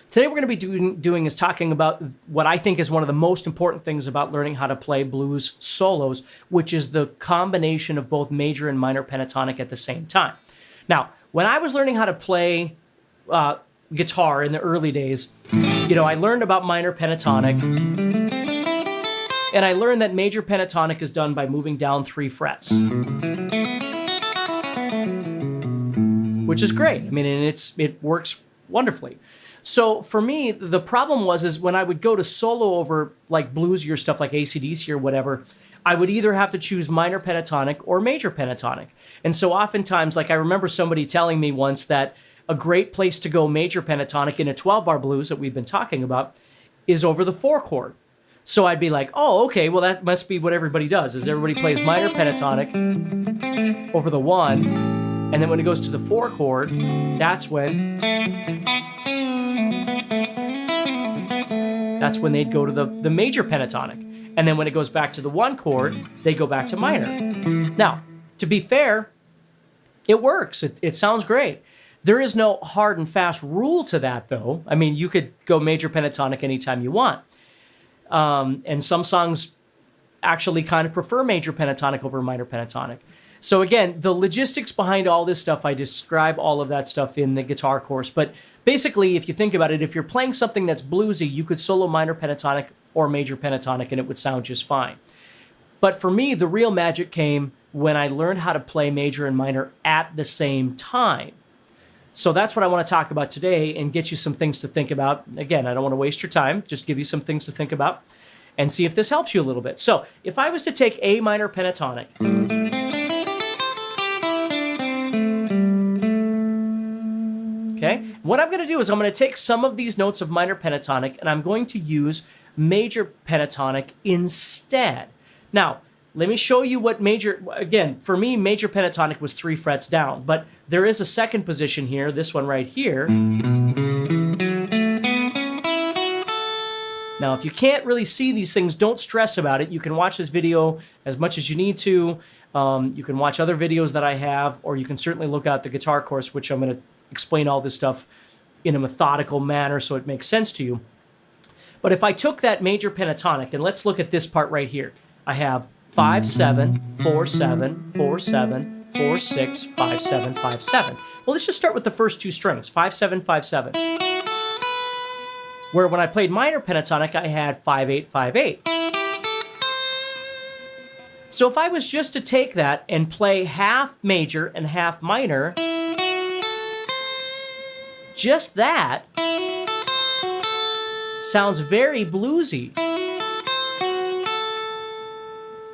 Today we're going to be doing is talking about what I think is one of the most important things about learning how to play blues solos, which is the combination of both major and minor pentatonic at the same time. Now, when I was learning how to play guitar in the early days, I learned about minor pentatonic, and I learned that major pentatonic is done by moving down 3 frets, which is great. I mean, and it works wonderfully. So for me, the problem is when I would go to solo over like bluesier stuff like AC/DC or whatever, I would either have to choose minor pentatonic or major pentatonic. And so oftentimes, like I remember somebody telling me once that a great place to go major pentatonic in a 12-bar blues that we've been talking about is over the 4 chord. So I'd be like, oh, okay, well that must be what everybody does, is everybody plays minor pentatonic over the 1, and then when it goes to the 4 chord, that's when they'd go to the major pentatonic. And then when it goes back to the 1 chord, they go back to minor. Now, to be fair, it works. It sounds great. There is no hard and fast rule to that, though. I mean, you could go major pentatonic anytime you want. And some songs actually kind of prefer major pentatonic over minor pentatonic. So again, the logistics behind all this stuff, I describe all of that stuff in the guitar course. But basically, if you think about it, if you're playing something that's bluesy, you could solo minor pentatonic or major pentatonic and it would sound just fine. But for me, the real magic came when I learned how to play major and minor at the same time. So that's what I want to talk about today and get you some things to think about. Again, I don't want to waste your time, just give you some things to think about and see if this helps you a little bit. So if I was to take A minor pentatonic, okay, what I'm going to do is I'm going to take some of these notes of minor pentatonic and I'm going to use major pentatonic instead. Now, let me show you what again, for me, major pentatonic was 3 frets down, but there is a second position here, this one right here. Now, if you can't really see these things, don't stress about it. You can watch this video as much as you need to. You can watch other videos that I have, or you can certainly look at the guitar course, which I'm going to explain all this stuff in a methodical manner so it makes sense to you. But if I took that major pentatonic, and let's look at this part right here. I have 5-7, 4-7, 4-7, 4-6, 5-7, 5-7. Well, let's just start with the first 2 strings, 5-7, 5-7. Where when I played minor pentatonic, I had 5-8, 5-8. So if I was just to take that and play half major and half minor, just that sounds very bluesy.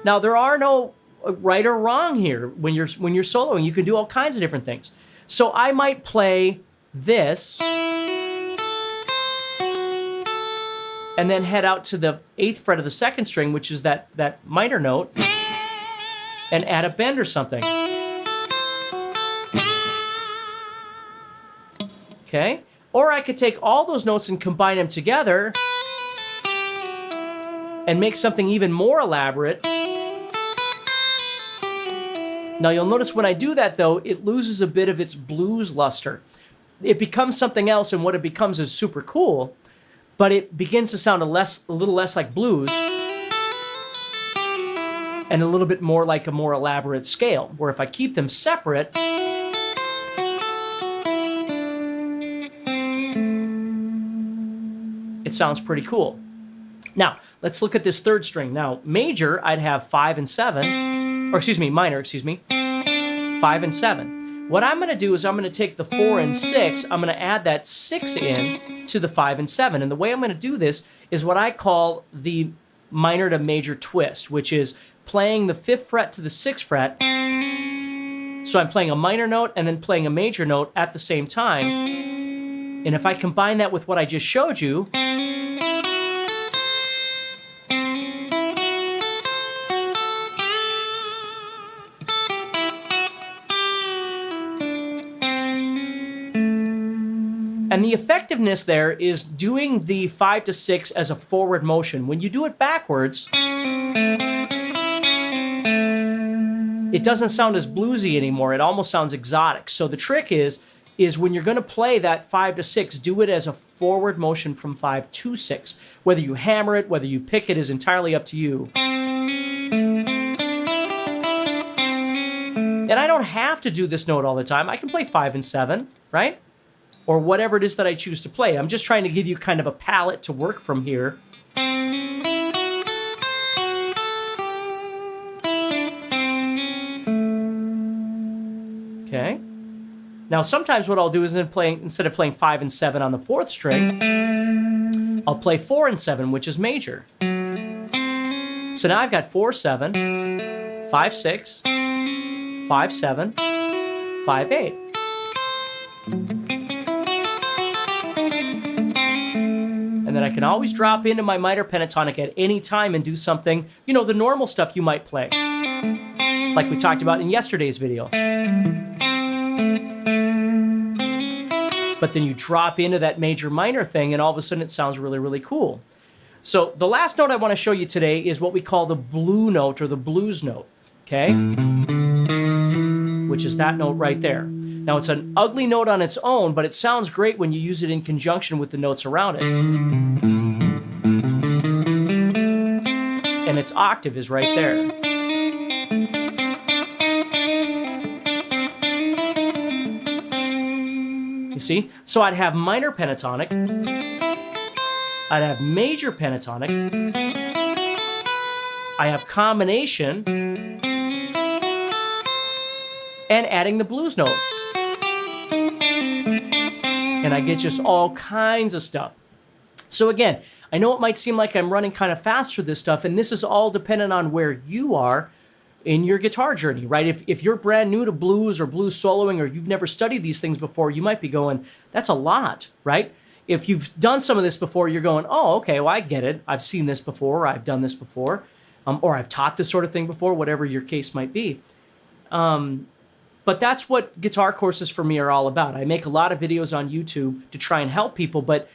Now, there are no right or wrong here when you're soloing. You can do all kinds of different things. So I might play this and then head out to the 8th fret of the 2nd string, which is that minor note, and add a bend or something. Okay? Or I could take all those notes and combine them together and make something even more elaborate. Now, you'll notice when I do that, though, it loses a bit of its blues luster. It becomes something else, and what it becomes is super cool, but it begins to sound a little less like blues and a little bit more like a more elaborate scale, where if I keep them separate, it sounds pretty cool. Now, let's look at this 3rd string. Now, major, I'd have 5 and 7. Or minor, 5 and 7. What I'm going to do is I'm going to take the 4 and 6, I'm going to add that 6 in to the 5 and 7. And the way I'm going to do this is what I call the minor to major twist, which is playing the 5th fret to the 6th fret. So I'm playing a minor note and then playing a major note at the same time. And if I combine that with what I just showed you, and the effectiveness there is doing the 5 to 6 as a forward motion. When you do it backwards, it doesn't sound as bluesy anymore. It almost sounds exotic. So the trick is is when you're going to play that 5 to 6, do it as a forward motion from 5 to 6. Whether you hammer it, whether you pick it is entirely up to you. And I don't have to do this note all the time. I can play 5 and 7, right? Or whatever it is that I choose to play. I'm just trying to give you kind of a palette to work from here. Okay. Now, sometimes what I'll do is instead of playing 5 and 7 on the 4th string, I'll play 4 and 7, which is major. So now I've got 4, 7, 5, 6, 5, 7, 5, 8. And then I can always drop into my minor pentatonic at any time and do something, you know, the normal stuff you might play. Like we talked about in yesterday's video. But then you drop into that major minor thing and all of a sudden it sounds really, really cool. So the last note I want to show you today is what we call the blue note or the blues note, okay? Which is that note right there. Now it's an ugly note on its own, but it sounds great when you use it in conjunction with the notes around it. And its octave is right there. You see? So I'd have minor pentatonic, I'd have major pentatonic, I have combination, and adding the blues note. And I get just all kinds of stuff. So again, I know it might seem like I'm running kind of fast through this stuff, and this is all dependent on where you are in your guitar journey, right? If you're brand new to blues or blues soloing, or you've never studied these things before, you might be going, that's a lot, right? If you've done some of this before, you're going, oh, okay, well, I get it. I've seen this before, or I've done this before, or I've taught this sort of thing before, whatever your case might be. But that's what guitar courses for me are all about. I make a lot of videos on YouTube to try and help people, but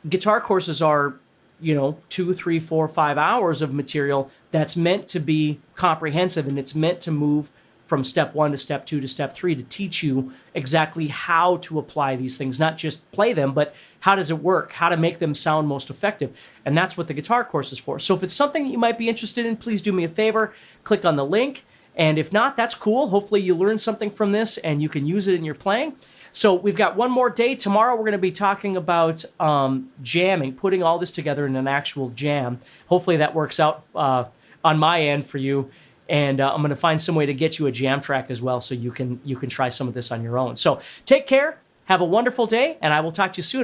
guitar courses are, you know, 2, 3, 4, 5 hours of material that's meant to be comprehensive, and it's meant to move from step 1 to step 2 to step 3 to teach you exactly how to apply these things, not just play them, but how does it work, how to make them sound most effective. And that's what the guitar course is for. So if it's something that you might be interested in, please do me a favor, click on the link. And if not, that's cool. Hopefully you learned something from this and you can use it in your playing. So we've got one more day. Tomorrow we're going to be talking about jamming, putting all this together in an actual jam. Hopefully that works out on my end for you. And I'm going to find some way to get you a jam track as well so you can try some of this on your own. So take care. Have a wonderful day, and I will talk to you soon, okay?